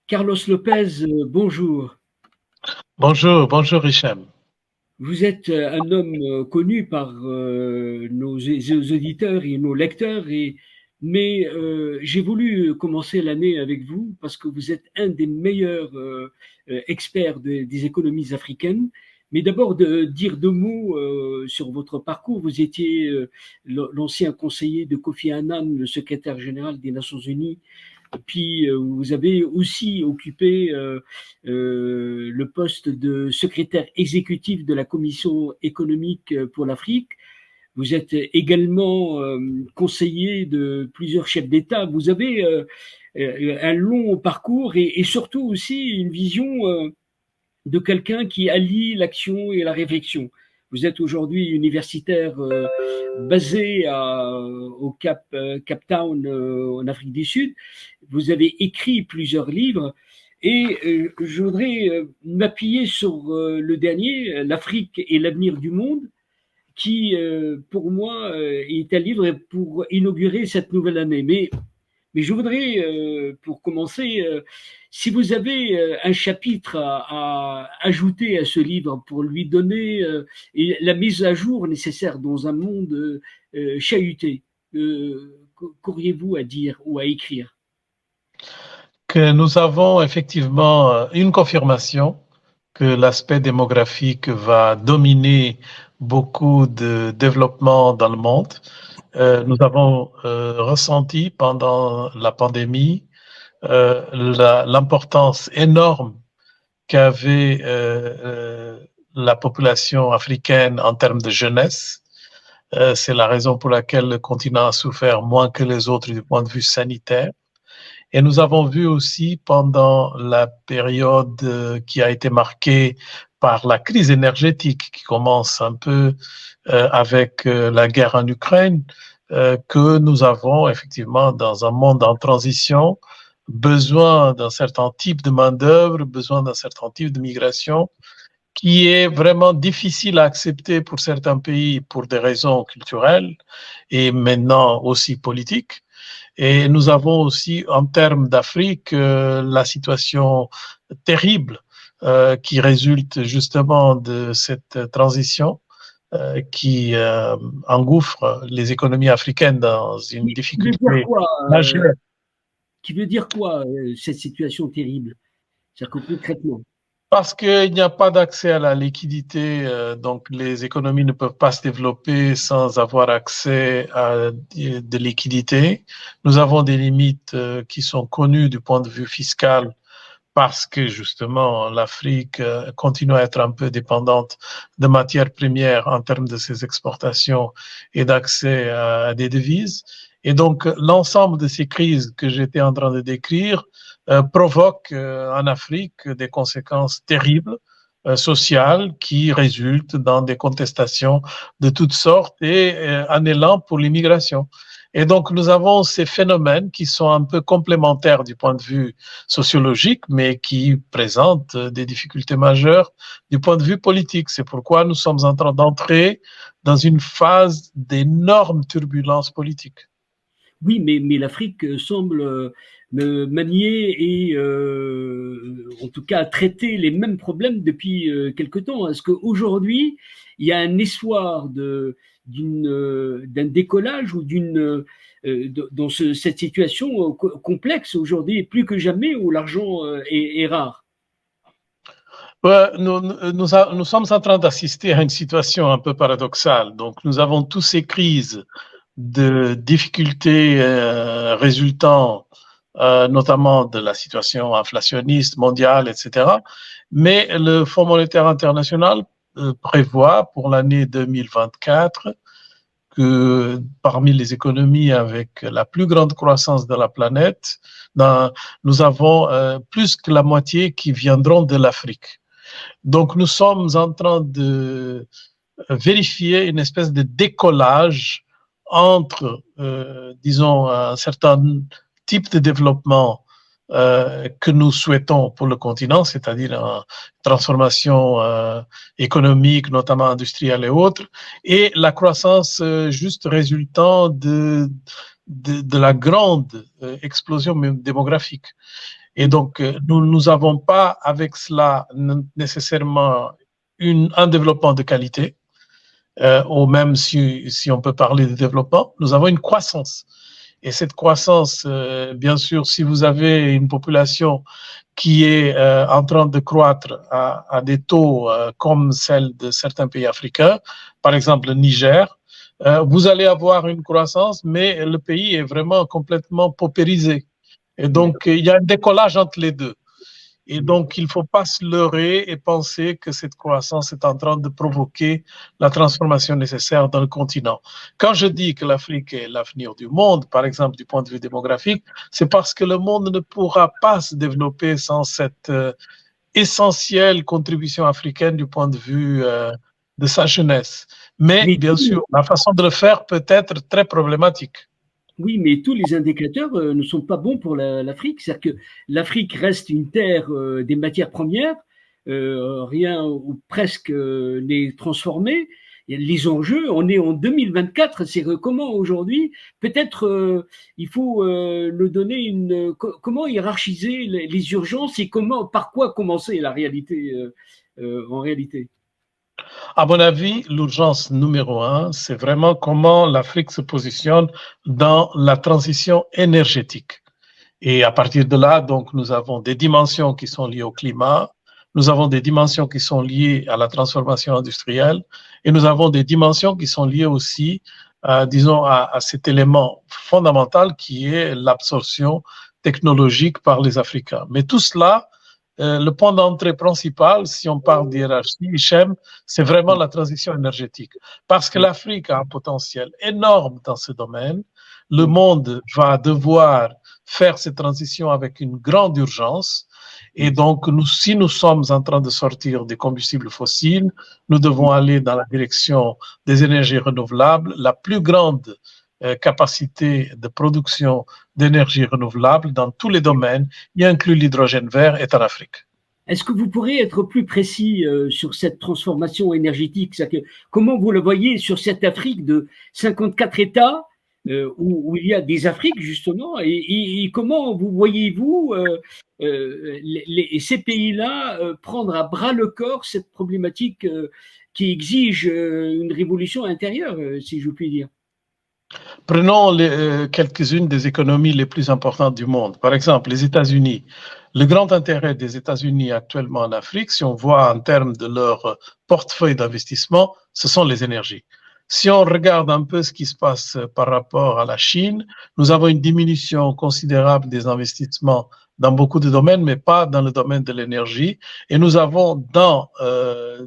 Carlos Lopez, bonjour. Bonjour, bonjour Hichem. Vous êtes un homme connu par nos auditeurs et nos lecteurs, mais j'ai voulu commencer l'année avec vous parce que vous êtes un des meilleurs experts des économies africaines. Mais d'abord, de dire deux mots sur votre parcours. Vous étiez l'ancien conseiller de Kofi Annan, le secrétaire général des Nations Unies. Puis vous avez aussi occupé le poste de secrétaire exécutif de la Commission économique pour l'Afrique. Vous êtes également conseiller de plusieurs chefs d'État. Vous avez un long parcours et surtout aussi une vision de quelqu'un qui allie l'action et la réflexion. Vous êtes aujourd'hui universitaire basé Cape Town en Afrique du Sud. Vous avez écrit plusieurs livres et je voudrais m'appuyer sur le dernier, L'Afrique et l'avenir du monde, qui pour moi est un livre pour inaugurer cette nouvelle année. Mais je voudrais, pour commencer, si vous avez un chapitre à ajouter à ce livre pour lui donner la mise à jour nécessaire dans un monde chahuté, qu'auriez-vous à dire ou à écrire? Que nous avons effectivement une confirmation que l'aspect démographique va dominer beaucoup de développement dans le monde. Nous avons ressenti pendant la pandémie l'importance énorme qu'avait la population africaine en termes de jeunesse. C'est la raison pour laquelle le continent a souffert moins que les autres du point de vue sanitaire. Et nous avons vu aussi pendant la période qui a été marquée par la crise énergétique qui commence un peu avec la guerre en Ukraine, que nous avons effectivement dans un monde en transition besoin d'un certain type de main-d'œuvre, besoin d'un certain type de migration qui est vraiment difficile à accepter pour certains pays pour des raisons culturelles et maintenant aussi politiques. Et nous avons aussi, en termes d'Afrique, la situation terrible qui résulte justement de cette transition qui engouffre les économies africaines dans une Qui veut dire difficulté quoi, majeure. qui veut dire quoi cette situation terrible? C'est-à-dire que concrètement. Parce qu'il n'y a pas d'accès à la liquidité, donc les économies ne peuvent pas se développer sans avoir accès à de liquidité. Nous avons des limites qui sont connues du point de vue fiscal parce que justement l'Afrique continue à être un peu dépendante de matières premières en termes de ses exportations et d'accès à des devises. Et donc l'ensemble de ces crises que j'étais en train de décrire provoquent en Afrique des conséquences terribles sociales qui résultent dans des contestations de toutes sortes et un élan pour l'immigration. Et donc, nous avons ces phénomènes qui sont un peu complémentaires du point de vue sociologique, mais qui présentent des difficultés majeures du point de vue politique. C'est pourquoi nous sommes en train d'entrer dans une phase d'énormes turbulences politiques. Oui, mais l'Afrique semble manier et en tout cas traiter les mêmes problèmes depuis quelque temps. Est-ce qu'aujourd'hui, il y a un espoir d'un décollage ou dans cette situation complexe aujourd'hui, plus que jamais, où l'argent est rare? Ouais, nous sommes en train d'assister à une situation un peu paradoxale. Donc, nous avons tous ces crises de difficultés résultant notamment de la situation inflationniste mondiale, etc. Mais le Fonds monétaire international prévoit pour l'année 2024 que parmi les économies avec la plus grande croissance de la planète, nous avons plus que la moitié qui viendront de l'Afrique. Donc nous sommes en train de vérifier une espèce de décollage entre, disons, un certain type de développement que nous souhaitons pour le continent, c'est-à-dire une transformation économique, notamment industrielle et autres, et la croissance juste résultant de la grande explosion démographique. Et donc, nous n'avons pas avec cela nécessairement un développement de qualité, ou même si on peut parler de développement, nous avons une croissance. Et cette croissance, bien sûr, si vous avez une population qui est en train de croître à des taux comme celle de certains pays africains, par exemple le Niger, vous allez avoir une croissance, mais le pays est vraiment complètement paupérisé. Et donc, il y a un décollage entre les deux. Et donc, il ne faut pas se leurrer et penser que cette croissance est en train de provoquer la transformation nécessaire dans le continent. Quand je dis que l'Afrique est l'avenir du monde, par exemple du point de vue démographique, c'est parce que le monde ne pourra pas se développer sans cette essentielle contribution africaine du point de vue de sa jeunesse. Mais bien sûr, la façon de le faire peut être très problématique. Oui, mais tous les indicateurs ne sont pas bons pour l'Afrique. C'est-à-dire que l'Afrique reste une terre des matières premières, rien ou presque n'est transformé. Et les enjeux, on est en 2024, c'est comment aujourd'hui, peut-être il faut nous donner comment hiérarchiser les urgences et par quoi commencer la réalité en réalité. À mon avis, l'urgence numéro un, c'est vraiment comment l'Afrique se positionne dans la transition énergétique. Et à partir de là, donc, nous avons des dimensions qui sont liées au climat, nous avons des dimensions qui sont liées à la transformation industrielle, et nous avons des dimensions qui sont liées aussi, disons, à cet élément fondamental qui est l'absorption technologique par les Africains. Mais tout cela, le point d'entrée principal, si on parle d'hiérarchie, Hichem, c'est vraiment la transition énergétique. Parce que l'Afrique a un potentiel énorme dans ce domaine. Le monde va devoir faire cette transition avec une grande urgence. Et donc, si nous sommes en train de sortir des combustibles fossiles, nous devons aller dans la direction des énergies renouvelables. La plus grande capacité de production d'énergie renouvelable dans tous les domaines, y inclut l'hydrogène vert, est en Afrique. Est-ce que vous pourriez être plus précis sur cette transformation énergétique? Comment vous le voyez sur cette Afrique de 54 États où il y a des Afriques justement et comment vous voyez-vous ces pays-là prendre à bras le corps cette problématique qui exige une révolution intérieure, si je puis dire? Prenons quelques-unes des économies les plus importantes du monde. Par exemple, les États-Unis. Le grand intérêt des États-Unis actuellement en Afrique, si on voit en termes de leur portefeuille d'investissement, ce sont les énergies. Si on regarde un peu ce qui se passe par rapport à la Chine, nous avons une diminution considérable des investissements dans beaucoup de domaines, mais pas dans le domaine de l'énergie. Et nous avons dans,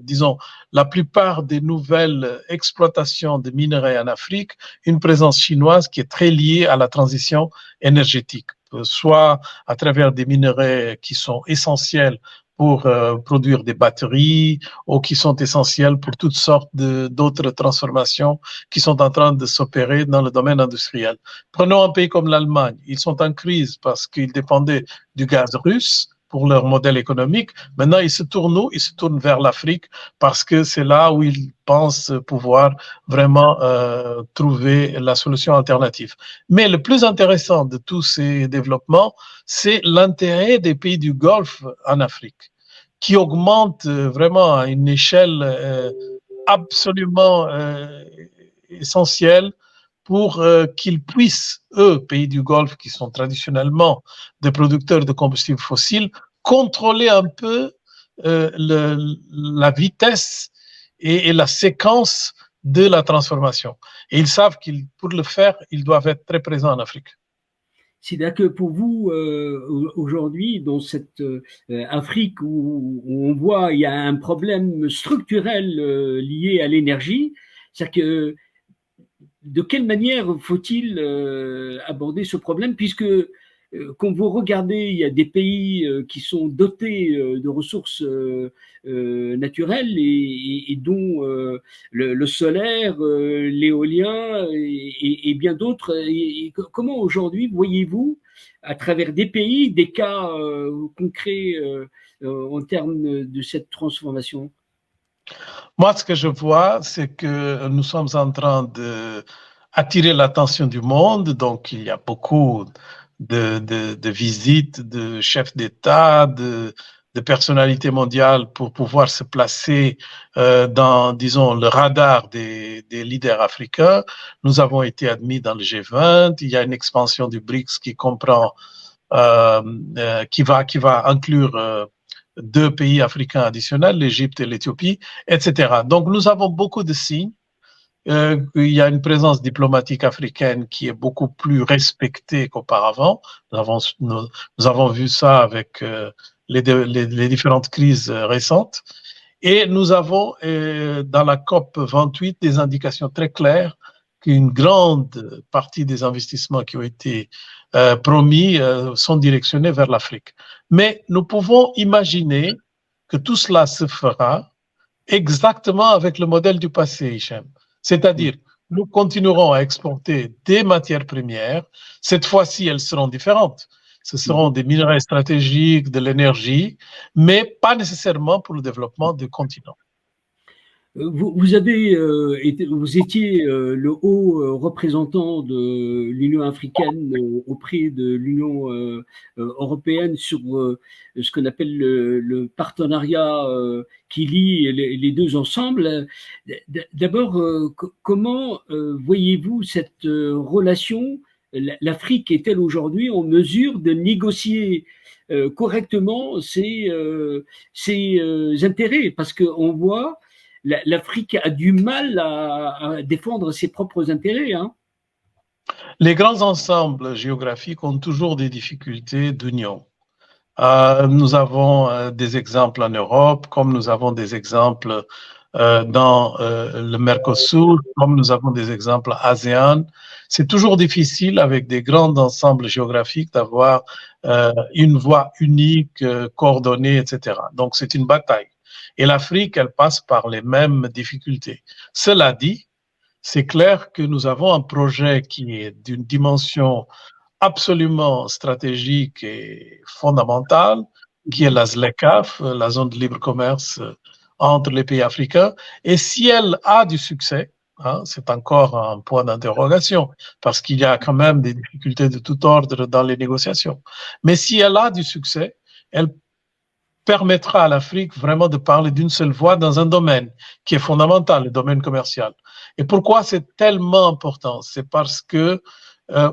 disons, la plupart des nouvelles exploitations de minerais en Afrique, une présence chinoise qui est très liée à la transition énergétique, soit à travers des minerais qui sont essentiels pour produire des batteries ou qui sont essentiels pour toutes sortes d'autres transformations qui sont en train de s'opérer dans le domaine industriel. Prenons un pays comme l'Allemagne. Ils sont en crise parce qu'ils dépendaient du gaz russe pour leur modèle économique. Maintenant, ils se tournent où? Ils se tournent vers l'Afrique parce que c'est là où ils pensent pouvoir vraiment trouver la solution alternative. Mais le plus intéressant de tous ces développements, c'est l'intérêt des pays du Golfe en Afrique, qui augmente vraiment à une échelle absolument essentielle pour qu'ils puissent, eux, pays du Golfe, qui sont traditionnellement des producteurs de combustibles fossiles, contrôler un peu la vitesse et la séquence de la transformation. Et ils savent qu'ils, pour le faire, ils doivent être très présents en Afrique. C'est-à-dire que pour vous, aujourd'hui, dans cette Afrique où on voit il y a un problème structurel lié à l'énergie, c'est-à-dire que de quelle manière faut-il aborder ce problème puisque quand vous regardez, il y a des pays qui sont dotés de ressources naturelles et dont le solaire, l'éolien et bien d'autres. Comment aujourd'hui voyez-vous, à travers des pays, des cas concrets en termes de cette transformation? Moi, ce que je vois, c'est que nous sommes en train d'attirer l'attention du monde. Donc, il y a beaucoup de visites de chefs d'État, de personnalités mondiales pour pouvoir se placer dans, disons, le radar des leaders africains. Nous avons été admis dans le G20. Il y a une expansion du BRICS qui comprend, qui va inclure 2 pays africains additionnels, l'Égypte et l'Éthiopie, etc. Donc, nous avons beaucoup de signes. Il y a une présence diplomatique africaine qui est beaucoup plus respectée qu'auparavant. Nous avons vu ça avec les différentes crises récentes. Et nous avons dans la COP 28 des indications très claires qu'une grande partie des investissements qui ont été promis sont directionnés vers l'Afrique. Mais nous pouvons imaginer que tout cela se fera exactement avec le modèle du passé, Hichem. C'est-à-dire, nous continuerons à exporter des matières premières. Cette fois-ci, elles seront différentes. Ce seront des minerais stratégiques, de l'énergie, mais pas nécessairement pour le développement du continent. Vous étiez le haut représentant de l'Union africaine auprès de l'Union européenne sur ce qu'on appelle le partenariat qui lie les deux ensemble. D'abord, comment voyez-vous cette relation? L'Afrique est-elle aujourd'hui en mesure de négocier correctement ses intérêts? Parce qu'on voit l'Afrique a du mal à défendre ses propres intérêts. Hein. Les grands ensembles géographiques ont toujours des difficultés d'union. Nous avons des exemples en Europe, comme nous avons des exemples dans le Mercosur, comme nous avons des exemples ASEAN. C'est toujours difficile avec des grands ensembles géographiques d'avoir une voie unique, coordonnée, etc. Donc c'est une bataille. Et l'Afrique, elle passe par les mêmes difficultés. Cela dit, c'est clair que nous avons un projet qui est d'une dimension absolument stratégique et fondamentale, qui est la ZLECAf, la zone de libre commerce entre les pays africains. Et si elle a du succès, hein, c'est encore un point d'interrogation, parce qu'il y a quand même des difficultés de tout ordre dans les négociations. Mais si elle a du succès, elle permettra à l'Afrique vraiment de parler d'une seule voix dans un domaine qui est fondamental, le domaine commercial. Et pourquoi c'est tellement important? C'est parce que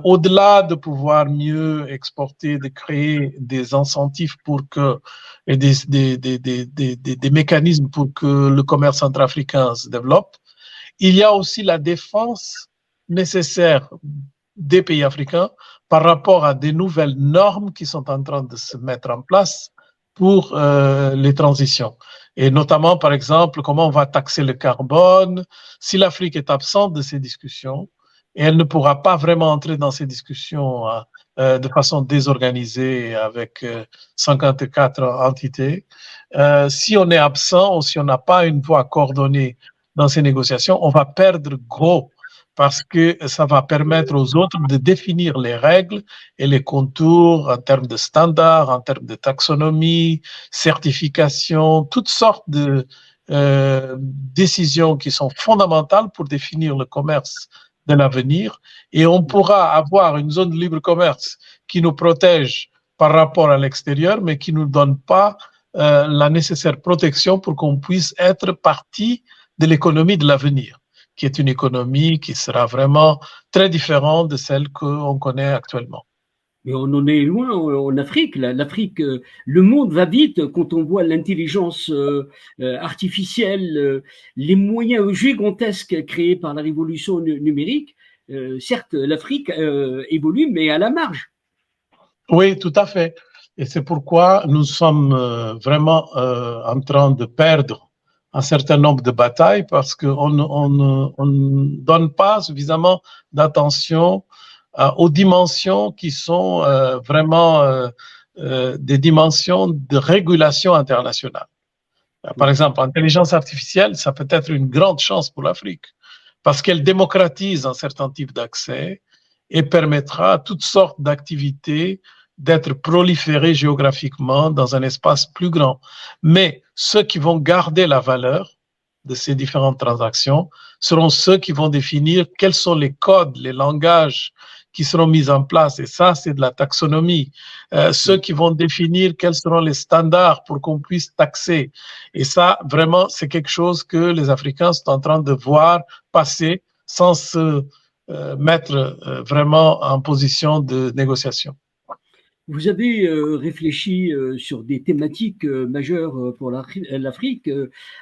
au-delà de pouvoir mieux exporter, de créer des incentives pour que et des mécanismes pour que le commerce centrafricain se développe, il y a aussi la défense nécessaire des pays africains par rapport à des nouvelles normes qui sont en train de se mettre en place pour les transitions. Et notamment, par exemple, comment on va taxer le carbone. Si l'Afrique est absente de ces discussions, et elle ne pourra pas vraiment entrer dans ces discussions de façon désorganisée avec 54 entités. Si on est absent ou si on n'a pas une voix coordonnée dans ces négociations, on va perdre gros parce que ça va permettre aux autres de définir les règles et les contours en termes de standards, en termes de taxonomie, certification, toutes sortes de décisions qui sont fondamentales pour définir le commerce de l'avenir. Et on pourra avoir une zone de libre commerce qui nous protège par rapport à l'extérieur, mais qui ne nous donne pas la nécessaire protection pour qu'on puisse être partie de l'économie de l'avenir, qui est une économie qui sera vraiment très différente de celle qu'on connaît actuellement. Mais on en est loin en Afrique. L'Afrique, le monde va vite quand on voit l'intelligence artificielle, les moyens gigantesques créés par la révolution numérique. Certes, l'Afrique évolue, mais à la marge. Oui, tout à fait. Et c'est pourquoi nous sommes vraiment en train de perdre un certain nombre de batailles parce qu'on ne donne pas suffisamment d'attention aux dimensions qui sont vraiment des dimensions de régulation internationale. Par exemple, l'intelligence artificielle, ça peut être une grande chance pour l'Afrique parce qu'elle démocratise un certain type d'accès et permettra à toutes sortes d'activités d'être proliférées géographiquement dans un espace plus grand. Mais ceux qui vont garder la valeur de ces différentes transactions seront ceux qui vont définir quels sont les codes, les langages qui seront mises en place. Et ça, c'est de la taxonomie. Ceux qui vont définir quels seront les standards pour qu'on puisse taxer. Et ça, vraiment, c'est quelque chose que les Africains sont en train de voir passer sans se mettre vraiment en position de négociation. Vous avez réfléchi sur des thématiques majeures pour l'Afrique.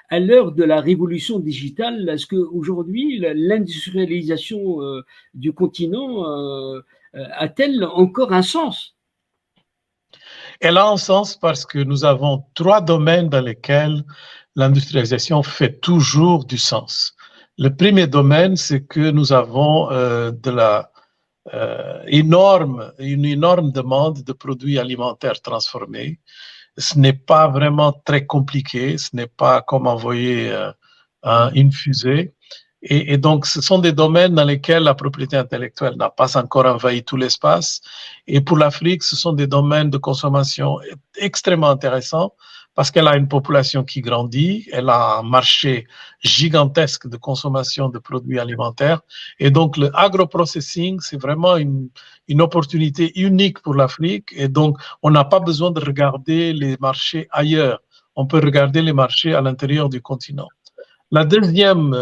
À l'heure de la révolution digitale, est-ce qu'aujourd'hui, l'industrialisation du continent a-t-elle encore un sens? Elle a un sens parce que nous avons 3 domaines dans lesquels l'industrialisation fait toujours du sens. Le premier domaine, c'est que nous avons une énorme demande de produits alimentaires transformés. Ce n'est pas vraiment très compliqué, ce n'est pas comme envoyer une fusée. Et donc, ce sont des domaines dans lesquels la propriété intellectuelle n'a pas encore envahi tout l'espace. Et pour l'Afrique, ce sont des domaines de consommation extrêmement intéressants parce qu'elle a une population qui grandit, elle a un marché gigantesque de consommation de produits alimentaires. Et donc, le agroprocessing, c'est vraiment une opportunité unique pour l'Afrique. Et donc, on n'a pas besoin de regarder les marchés ailleurs. On peut regarder les marchés à l'intérieur du continent. La deuxième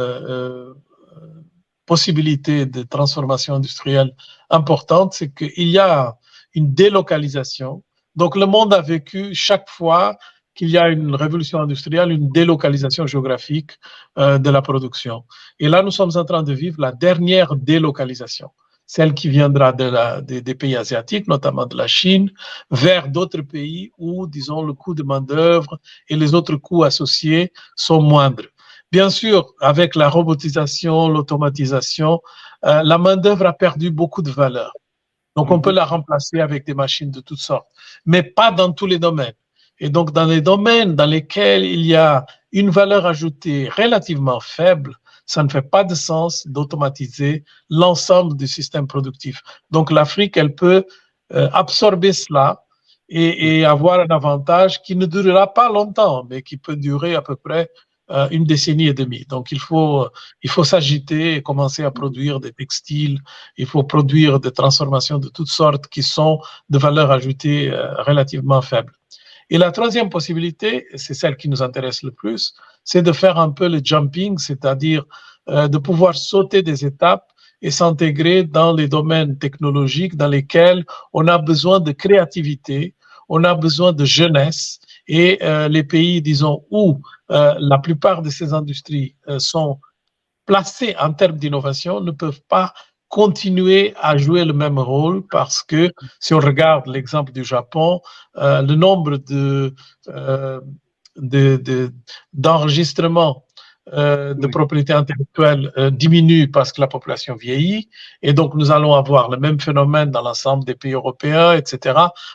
possibilité de transformation industrielle importante, c'est qu'il y a une délocalisation. Donc, le monde a vécu chaque fois qu'il y a une révolution industrielle, une délocalisation géographique de la production. Et là, nous sommes en train de vivre la dernière délocalisation, celle qui viendra des pays asiatiques, notamment de la Chine, vers d'autres pays où, disons, le coût de main-d'œuvre et les autres coûts associés sont moindres. Bien sûr, avec la robotisation, l'automatisation, la main-d'œuvre a perdu beaucoup de valeur. Donc, on peut la remplacer avec des machines de toutes sortes, mais pas dans tous les domaines. Et donc, dans les domaines dans lesquels il y a une valeur ajoutée relativement faible, ça ne fait pas de sens d'automatiser l'ensemble du système productif. Donc, l'Afrique, elle peut absorber cela et avoir un avantage qui ne durera pas longtemps, mais qui peut durer à peu près une décennie et demie. Donc, il faut s'agiter et commencer à produire des textiles, il faut produire des transformations de toutes sortes qui sont de valeur ajoutée relativement faible. Et la troisième possibilité, c'est celle qui nous intéresse le plus, c'est de faire un peu le jumping, c'est-à-dire de pouvoir sauter des étapes et s'intégrer dans les domaines technologiques dans lesquels on a besoin de créativité, on a besoin de jeunesse, et les pays, disons, où la plupart de ces industries sont placées en termes d'innovation ne peuvent pas continuer à jouer le même rôle parce que si on regarde l'exemple du Japon, le nombre d'enregistrements de propriété intellectuelle diminue parce que la population vieillit et donc nous allons avoir le même phénomène dans l'ensemble des pays européens, etc.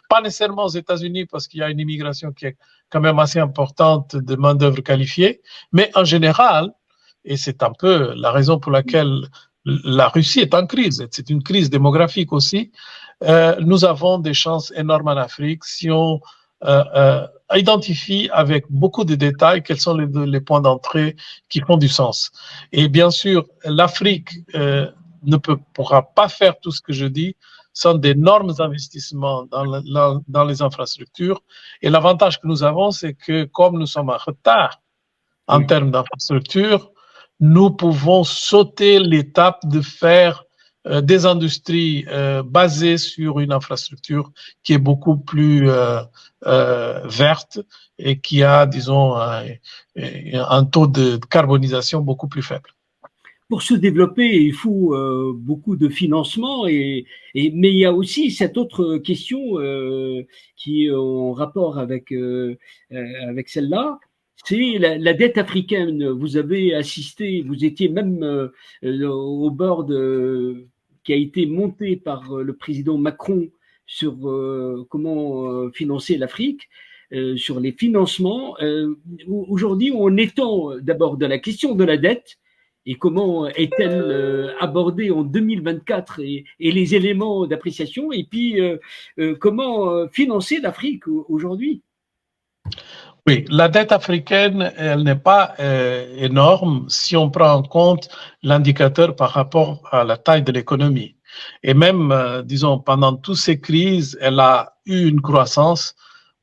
Pas nécessairement aux États-Unis parce qu'il y a une immigration qui est quand même assez importante de main-d'œuvre qualifiée, mais en général, et c'est un peu la raison pour laquelle la Russie est en crise, c'est une crise démographique aussi, nous avons des chances énormes en Afrique si on identifie avec beaucoup de détails quels sont les points d'entrée qui font du sens. Et bien sûr, l'Afrique ne pourra pas faire tout ce que je dis sans d'énormes investissements dans les infrastructures. Et l'avantage que nous avons, c'est que comme nous sommes en retard en termes d'infrastructures, nous pouvons sauter l'étape de faire des industries basées sur une infrastructure qui est beaucoup plus verte et qui a, disons, un taux de carbonisation beaucoup plus faible. Pour se développer, il faut beaucoup de financement, mais il y a aussi cette autre question qui est en rapport avec celle-là, c'est la dette africaine. Vous avez assisté, vous étiez même au bord qui a été monté par le président Macron sur comment financer l'Afrique, sur les financements. Aujourd'hui, on étend d'abord de la question de la dette et comment est-elle abordée en 2024 et les éléments d'appréciation, et puis comment financer l'Afrique aujourd'hui. Oui, la dette africaine, elle n'est pas énorme si on prend en compte l'indicateur par rapport à la taille de l'économie. Et même, disons, pendant toutes ces crises, elle a eu une croissance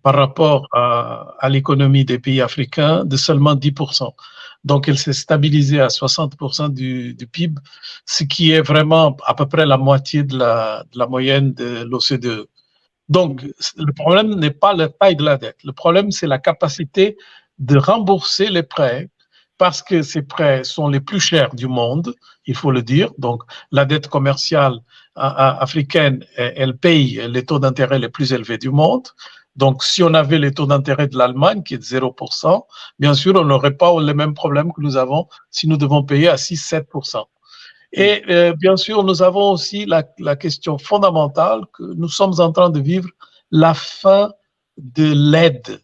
par rapport à l'économie des pays africains de seulement 10%. Donc, elle s'est stabilisée à 60% du PIB, ce qui est vraiment à peu près la moitié de la moyenne de l'OCDE. Donc, le problème n'est pas la taille de la dette. Le problème, c'est la capacité de rembourser les prêts parce que ces prêts sont les plus chers du monde, il faut le dire. Donc, la dette commerciale africaine, elle paye les taux d'intérêt les plus élevés du monde. Donc, si on avait les taux d'intérêt de l'Allemagne, qui est de 0%, bien sûr, on n'aurait pas les mêmes problèmes que nous avons si nous devons payer à 6-7%. Et bien sûr, nous avons aussi la question fondamentale que nous sommes en train de vivre, la fin de l'aide.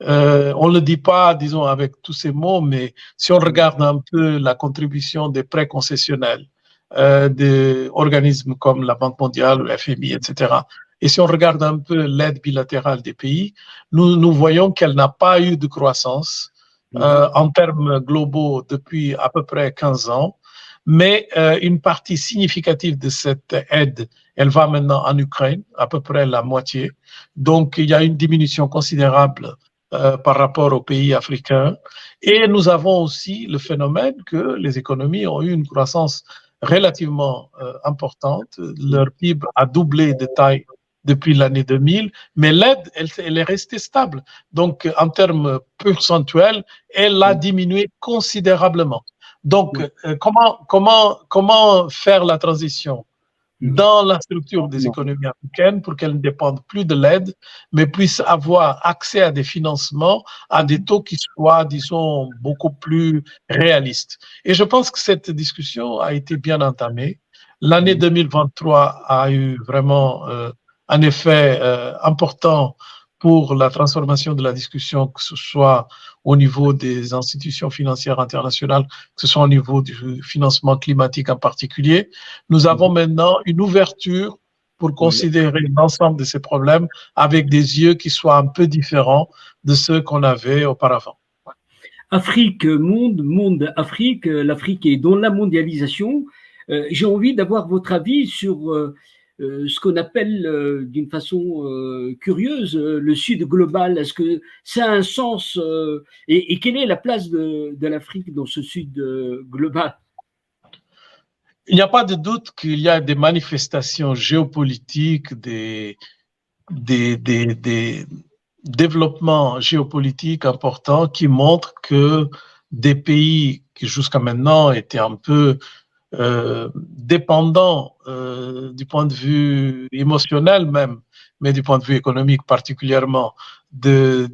On ne le dit pas, disons, avec tous ces mots, mais si on regarde un peu la contribution des prêts concessionnels, des organismes comme la Banque mondiale, le FMI, etc., et si on regarde un peu l'aide bilatérale des pays, nous voyons qu'elle n'a pas eu de croissance en termes globaux depuis à peu près 15 ans. Mais une partie significative de cette aide, elle va maintenant en Ukraine, à peu près la moitié. Donc, il y a une diminution considérable par rapport aux pays africains. Et nous avons aussi le phénomène que les économies ont eu une croissance relativement importante. Leur PIB a doublé de taille depuis l'année 2000, mais l'aide, elle est restée stable. Donc, en termes pourcentuels, elle a diminué considérablement. Donc, comment faire la transition dans la structure des économies africaines pour qu'elles ne dépendent plus de l'aide, mais puissent avoir accès à des financements à des taux qui soient, disons, beaucoup plus réalistes. Et je pense que cette discussion a été bien entamée. L'année 2023 a eu vraiment un effet important pour la transformation de la discussion, que ce soit au niveau des institutions financières internationales, que ce soit au niveau du financement climatique en particulier. Nous avons maintenant une ouverture pour considérer l'ensemble de ces problèmes avec des yeux qui soient un peu différents de ceux qu'on avait auparavant. Afrique, monde, Afrique, l'Afrique est dans la mondialisation. J'ai envie d'avoir votre avis sur ce qu'on appelle d'une façon curieuse le Sud global. Est-ce que ça a un sens et quelle est la place de l'Afrique dans ce Sud global? Il n'y a pas de doute qu'il y a des manifestations géopolitiques, des développements géopolitiques importants qui montrent que des pays qui jusqu'à maintenant étaient un peu dépendants du point de vue émotionnel même, mais du point de vue économique particulièrement de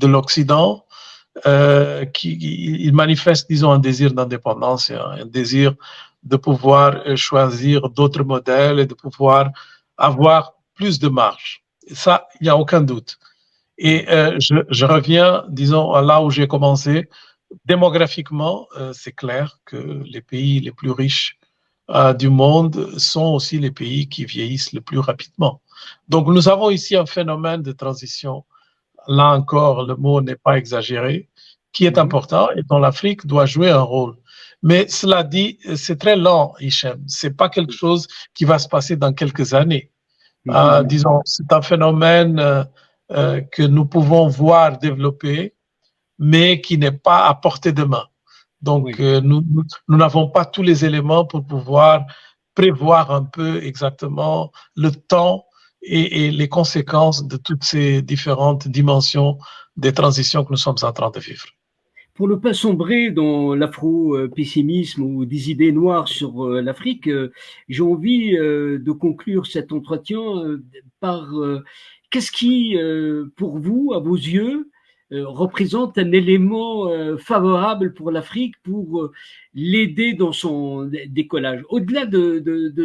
l'Occident, ils manifestent, disons, un désir d'indépendance, un désir de pouvoir choisir d'autres modèles et de pouvoir avoir plus de marge. Et ça, il n'y a aucun doute. Et je reviens, disons, à là où j'ai commencé. Démographiquement, c'est clair que les pays les plus riches du monde sont aussi les pays qui vieillissent le plus rapidement. Donc, nous avons ici un phénomène de transition. Là encore, le mot n'est pas exagéré, qui est important et dont l'Afrique doit jouer un rôle. Mais cela dit, c'est très lent, Hichem. C'est pas quelque chose qui va se passer dans quelques années. Disons, c'est un phénomène que nous pouvons voir développer, mais qui n'est pas à portée de main. Donc, nous n'avons pas tous les éléments pour pouvoir prévoir un peu exactement le temps et les conséquences de toutes ces différentes dimensions des transitions que nous sommes en train de vivre. Pour ne pas sombrer dans l'afro-pessimisme ou des idées noires sur l'Afrique, j'ai envie de conclure cet entretien par qu'est-ce qui, pour vous, à vos yeux, représente un élément favorable pour l'Afrique pour l'aider dans son décollage. Au-delà du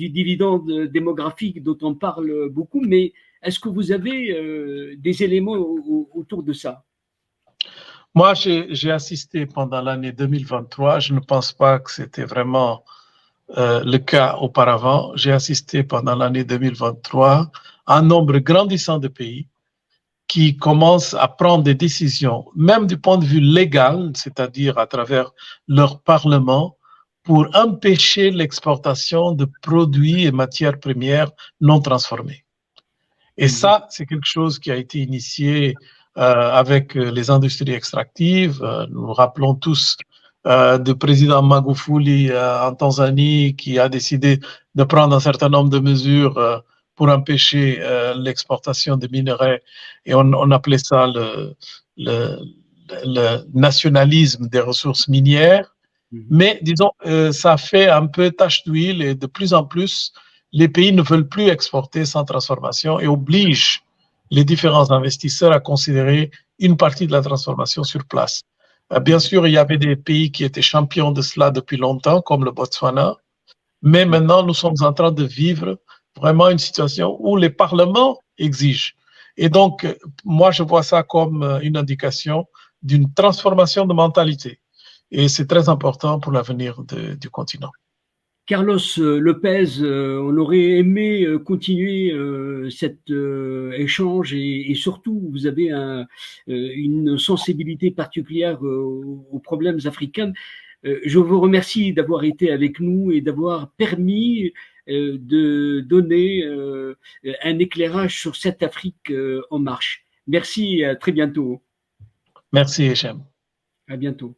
dividende démographique dont on parle beaucoup, mais est-ce que vous avez des éléments autour de ça? Moi, j'ai assisté pendant l'année 2023. Je ne pense pas que c'était vraiment le cas auparavant. J'ai assisté pendant l'année 2023 à un nombre grandissant de pays qui commencent à prendre des décisions, même du point de vue légal, c'est-à-dire à travers leur parlement, pour empêcher l'exportation de produits et matières premières non transformés. Et ça, c'est quelque chose qui a été initié avec les industries extractives. Nous nous rappelons tous du président Magufuli en Tanzanie qui a décidé de prendre un certain nombre de mesures pour empêcher l'exportation de minerais. Et on appelait ça le nationalisme des ressources minières. Mais disons, ça fait un peu tache d'huile et de plus en plus, les pays ne veulent plus exporter sans transformation et obligent les différents investisseurs à considérer une partie de la transformation sur place. Bien sûr, il y avait des pays qui étaient champions de cela depuis longtemps, comme le Botswana, mais maintenant, nous sommes en train de vivre vraiment une situation où les parlements exigent. Et donc, moi, je vois ça comme une indication d'une transformation de mentalité. Et c'est très important pour l'avenir du continent. Carlos Lopez, on aurait aimé continuer cet échange et surtout, vous avez une sensibilité particulière aux problèmes africains. Je vous remercie d'avoir été avec nous et d'avoir permis de donner un éclairage sur cette Afrique en marche. Merci, à très bientôt. Merci, Hichem. À bientôt.